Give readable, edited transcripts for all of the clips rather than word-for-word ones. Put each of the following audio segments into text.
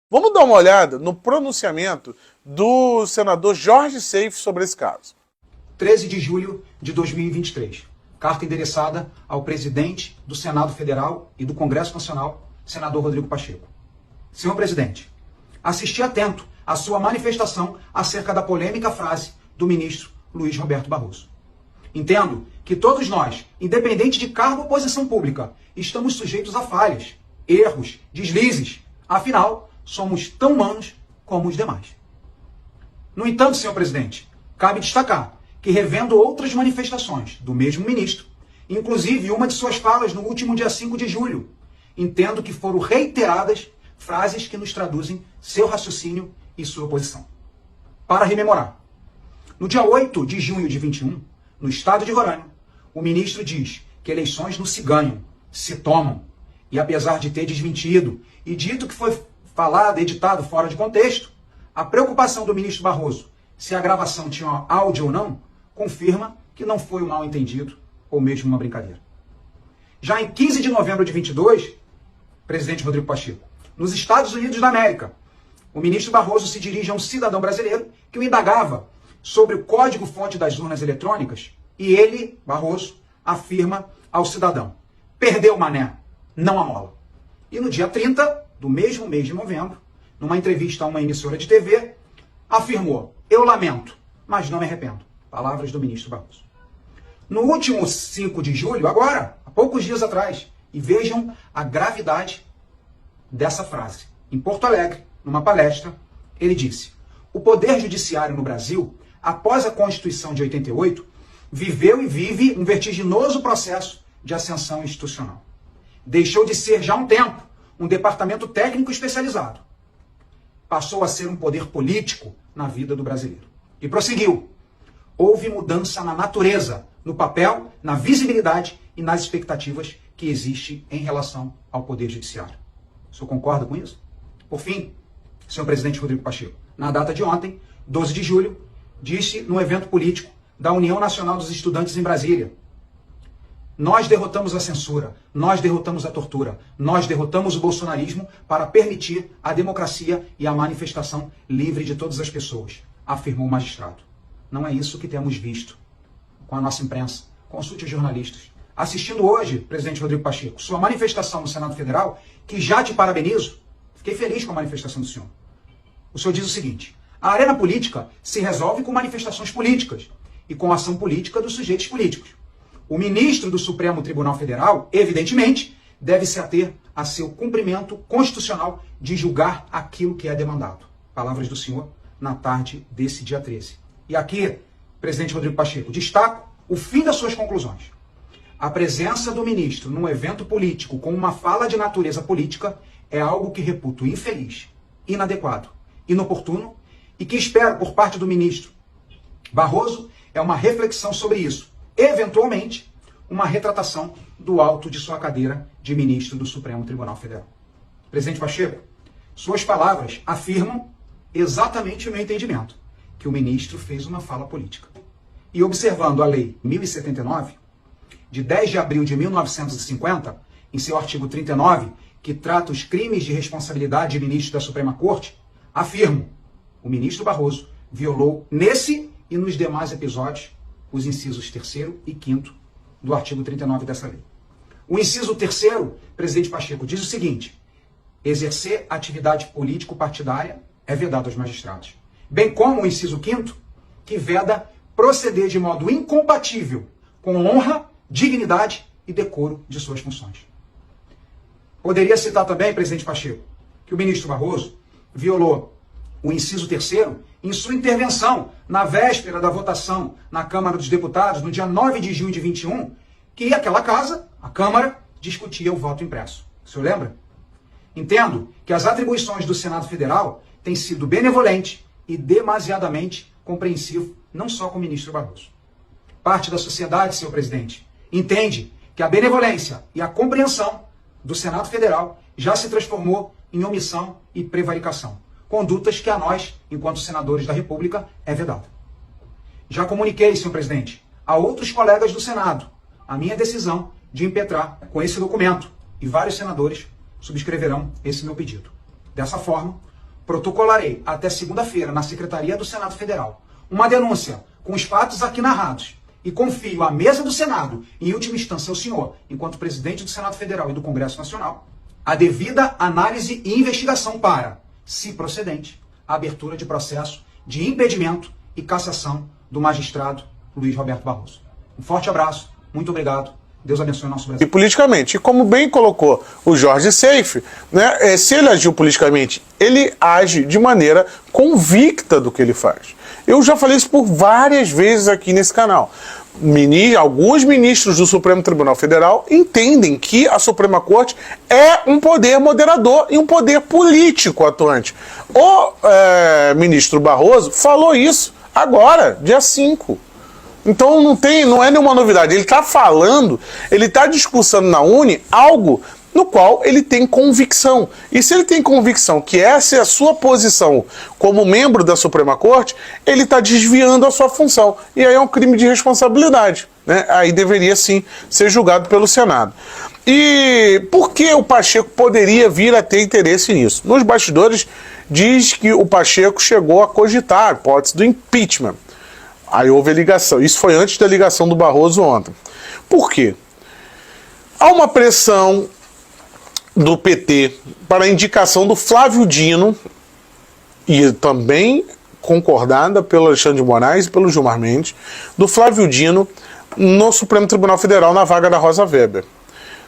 Vamos dar uma olhada no pronunciamento do senador Jorge Seife sobre esse caso. 13 de julho de 2023. Carta endereçada ao presidente do Senado Federal e do Congresso Nacional, senador Rodrigo Pacheco. Senhor presidente, assisti atento à sua manifestação acerca da polêmica frase do ministro Luiz Roberto Barroso. Entendo que todos nós, independente de cargo ou posição pública, estamos sujeitos a falhas, erros, deslizes. Afinal, somos tão humanos como os demais. No entanto, senhor presidente, cabe destacar que, revendo outras manifestações do mesmo ministro, inclusive uma de suas falas no último dia 5 de julho, entendo que foram reiteradas frases que nos traduzem seu raciocínio e sua posição. Para rememorar, no dia 8 de junho de 21, no estado de Roraima, o ministro diz que eleições não se ganham, se tomam. E apesar de ter desmentido e dito que foi falado, editado fora de contexto, a preocupação do ministro Barroso, se a gravação tinha áudio ou não, confirma que não foi um mal entendido ou mesmo uma brincadeira. Já em 15 de novembro de 22, presidente Rodrigo Pacheco, nos Estados Unidos da América, o ministro Barroso se dirige a um cidadão brasileiro que o indagava sobre o código-fonte das urnas eletrônicas e ele, Barroso, afirma ao cidadão: perdeu, mané, não amola. E no dia 30 do mesmo mês de novembro, numa entrevista a uma emissora de TV, afirmou: eu lamento, mas não me arrependo. Palavras do ministro Barroso. No último 5 de julho, agora, há poucos dias atrás, e vejam a gravidade dessa frase. Em Porto Alegre, numa palestra, ele disse: o Poder Judiciário no Brasil, após a Constituição de 88, viveu e vive um vertiginoso processo de ascensão institucional. Deixou de ser, já há um tempo, um departamento técnico especializado. Passou a ser um poder político na vida do brasileiro. E prosseguiu: houve mudança na natureza, no papel, na visibilidade e nas expectativas que existe em relação ao Poder Judiciário. O senhor concorda com isso? Por fim, senhor presidente Rodrigo Pacheco, na data de ontem, 12 de julho, disse num evento político da União Nacional dos Estudantes em Brasília: nós derrotamos a censura, nós derrotamos a tortura, nós derrotamos o bolsonarismo para permitir a democracia e a manifestação livre de todas as pessoas, afirmou o magistrado. Não é isso que temos visto com a nossa imprensa. Consulte os jornalistas. Assistindo hoje, presidente Rodrigo Pacheco, sua manifestação no Senado Federal, que já te parabenizo, fiquei feliz com a manifestação do senhor. O senhor diz o seguinte: a arena política se resolve com manifestações políticas e com a ação política dos sujeitos políticos. O ministro do Supremo Tribunal Federal, evidentemente, deve se ater a seu cumprimento constitucional de julgar aquilo que é demandado. Palavras do senhor na tarde desse dia 13. E aqui, presidente Rodrigo Pacheco, destaco o fim das suas conclusões. A presença do ministro num evento político com uma fala de natureza política é algo que reputo infeliz, inadequado, inoportuno e que espero por parte do ministro Barroso é uma reflexão sobre isso. Eventualmente, uma retratação do alto de sua cadeira de ministro do Supremo Tribunal Federal. Presidente Pacheco, suas palavras afirmam exatamente o meu entendimento, que o ministro fez uma fala política. E observando a Lei 1079, de 10 de abril de 1950, em seu artigo 39, que trata os crimes de responsabilidade de ministro da Suprema Corte, afirmo: o ministro Barroso violou nesse e nos demais episódios os incisos 3º e 5º do artigo 39 dessa lei. O inciso 3º, presidente Pacheco, diz o seguinte: exercer atividade político-partidária é vedado aos magistrados. Bem como o inciso 5º, que veda proceder de modo incompatível com honra, dignidade e decoro de suas funções. Poderia citar também, presidente Pacheco, que o ministro Barroso violou o inciso 3º em sua intervenção na véspera da votação na Câmara dos Deputados, no dia 9 de junho de 21, que aquela casa, a Câmara, discutia o voto impresso. O senhor lembra? Entendo que as atribuições do Senado Federal têm sido benevolentes e demasiadamente compreensivo, não só com o ministro Barroso. Parte da sociedade, senhor presidente, entende que a benevolência e a compreensão do Senado Federal já se transformou em omissão e prevaricação. Condutas que a nós, enquanto senadores da República, é vedada. Já comuniquei, senhor presidente, a outros colegas do Senado a minha decisão de impetrar com esse documento e vários senadores subscreverão esse meu pedido. Dessa forma, protocolarei até segunda-feira na Secretaria do Senado Federal uma denúncia com os fatos aqui narrados e confio à mesa do Senado, em última instância ao senhor, enquanto presidente do Senado Federal e do Congresso Nacional, a devida análise e investigação para, se procedente, a abertura de processo de impedimento e cassação do magistrado Luiz Roberto Barroso. Um forte abraço, muito obrigado. Deus abençoe o nosso Brasil. E politicamente, e como bem colocou o Jorge Seife, né, se ele agiu politicamente, ele age de maneira convicta do que ele faz. Eu já falei isso por várias vezes aqui nesse canal. Alguns ministros do Supremo Tribunal Federal entendem que a Suprema Corte é um poder moderador e um poder político atuante. O ministro Barroso falou isso agora, dia 5. Então não é nenhuma novidade. Ele está falando, ele está discursando na UNE algo no qual ele tem convicção. E se ele tem convicção que essa é a sua posição como membro da Suprema Corte, ele está desviando a sua função. E aí é um crime de responsabilidade, né? Aí deveria sim ser julgado pelo Senado. E por que o Pacheco poderia vir a ter interesse nisso? Nos bastidores diz que o Pacheco chegou a cogitar a hipótese do impeachment. Aí houve a ligação. Isso foi antes da ligação do Barroso ontem. Por quê? Há uma pressão do PT para a indicação do Flávio Dino, e também concordada pelo Alexandre de Moraes e pelo Gilmar Mendes, do Flávio Dino no Supremo Tribunal Federal na vaga da Rosa Weber.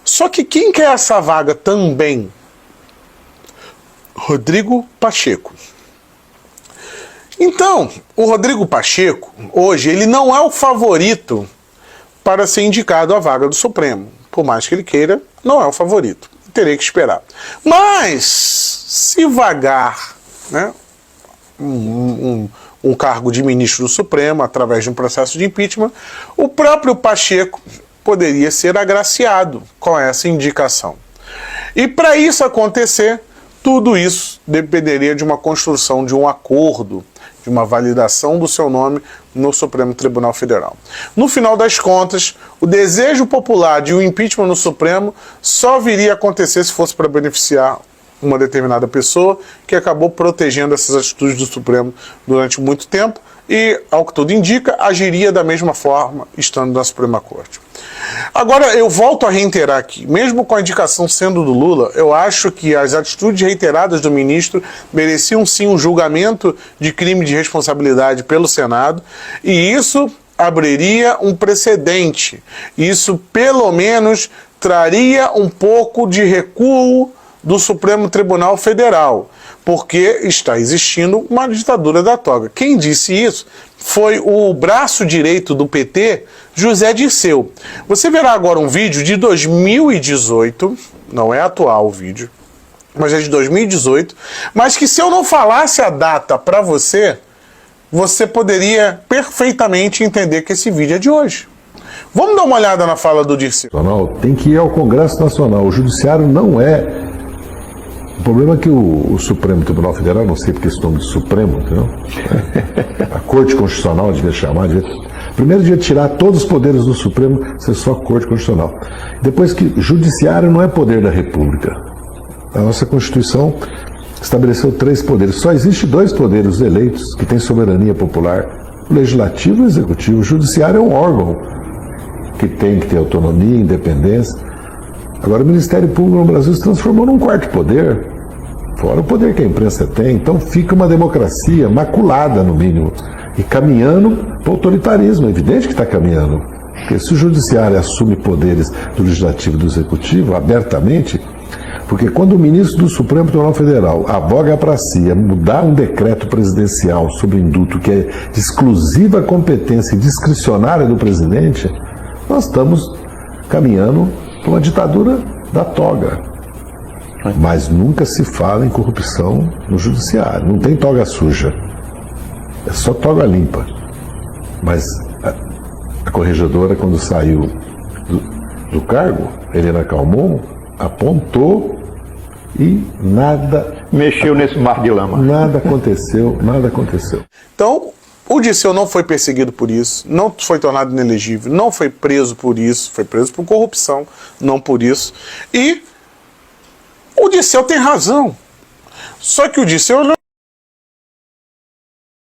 Só que quem quer essa vaga também? Rodrigo Pacheco. Então, o Rodrigo Pacheco, hoje, ele não é o favorito para ser indicado à vaga do Supremo. Por mais que ele queira, não é o favorito. Terei que esperar. Mas, se vagar, né, um cargo de ministro do Supremo através de um processo de impeachment, o próprio Pacheco poderia ser agraciado com essa indicação. E para isso acontecer, tudo isso dependeria de uma construção de um acordo, de uma validação do seu nome no Supremo Tribunal Federal. No final das contas, o desejo popular de um impeachment no Supremo só viria a acontecer se fosse para beneficiar uma determinada pessoa que acabou protegendo essas atitudes do Supremo durante muito tempo e, ao que tudo indica, agiria da mesma forma estando na Suprema Corte. Agora, eu volto a reiterar aqui, mesmo com a indicação sendo do Lula, eu acho que as atitudes reiteradas do ministro mereciam sim um julgamento de crime de responsabilidade pelo Senado, e isso abriria um precedente. Isso, pelo menos, traria um pouco de recuo do Supremo Tribunal Federal, porque está existindo uma ditadura da toga. Quem disse isso foi o braço direito do PT, José Dirceu. Você verá agora um vídeo de 2018, não é atual o vídeo, mas é de 2018, mas que se eu não falasse a data para você, você poderia perfeitamente entender que esse vídeo é de hoje. Vamos dar uma olhada na fala do Dirceu. Tem que ir ao Congresso Nacional. O Judiciário não é... O problema é que o Supremo Tribunal Federal, não sei porque esse nome de Supremo, entendeu? A Corte Constitucional devia chamar, primeiro devia tirar todos os poderes do Supremo, ser só Corte Constitucional. Depois que Judiciário não é poder da República. A nossa Constituição estabeleceu 3 poderes. Só existe 2 poderes eleitos que têm soberania popular: o Legislativo e o Executivo. O Judiciário é um órgão que tem que ter autonomia, independência. Agora, o Ministério Público no Brasil se transformou num 4º poder, fora o poder que a imprensa tem. Então fica uma democracia maculada, no mínimo, e caminhando para o autoritarismo. É evidente que está caminhando, porque se o Judiciário assume poderes do Legislativo e do Executivo abertamente, porque quando o ministro do Supremo Tribunal Federal aboga para si mudar um decreto presidencial sobre indulto que é de exclusiva competência e discricionária do presidente, nós estamos caminhando para uma ditadura da toga. Mas nunca se fala em corrupção no Judiciário. Não tem toga suja. É só toga limpa. Mas a corregedora, quando saiu do cargo, Helena Calmon, apontou e nada... Mexeu nesse mar de lama. Nada aconteceu, nada aconteceu. Então, o Dirceu não foi perseguido por isso, não foi tornado inelegível, não foi preso por isso, foi preso por corrupção, não por isso. E o Dirceu tem razão. Só que o Dirceu